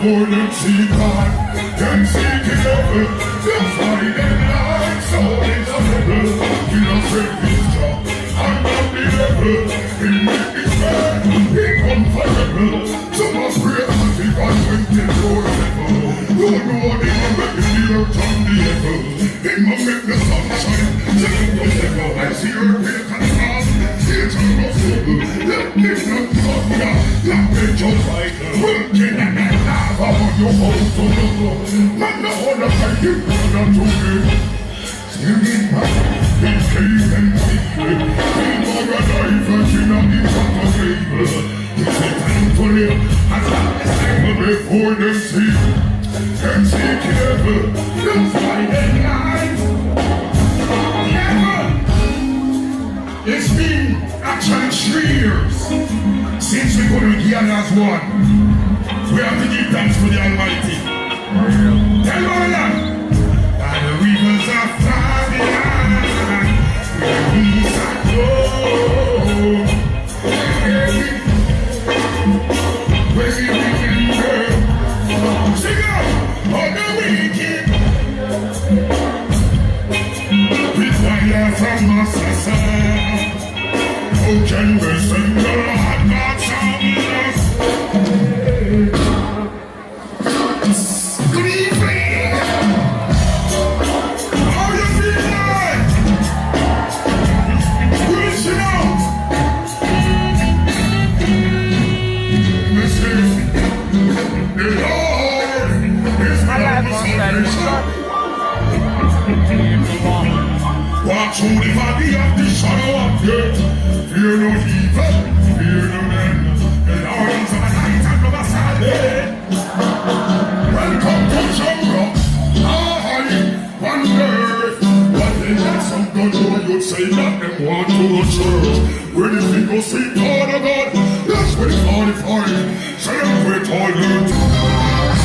before them see God, them see the devil, them find them life, so it's a rebel. We don't say this job, I'm not the devil. He make this man, he comfortable. So much pray and the God went to your level. Don't know what he will make the earth on the level. He will make the sun shine, send it to level. I see your take and come, it's a gospel. Let me not come down, let me jump right. Working and I laugh about your house to the floor. Man, no one of my people are to me. Singing back, they came and feed. We more alive and she not in front of table. It's a time to live as long as time before them see. Them see careful, them find their life. Yeah, it's been actually 3 years since we couldn't gather as one. We have to give thanks to the Almighty. Tell our land that the rivers are flowing, the bees are cold. Where we remember, sing out on the wicked. With fire from Massasa, oh, can we sing the Lord God song us? Good evening! How you feeling? Listen out! Listen, the Lord is my salvation. Walk through the valley of the shadow of death. Fear no evil, fear no man. The Lord is our light and our salvation. Welcome to JamRock, one earth. But then there's some good who you'd say that them want to go church. Where the people see God of God, that's where it's all the fire. Celebrate all earth.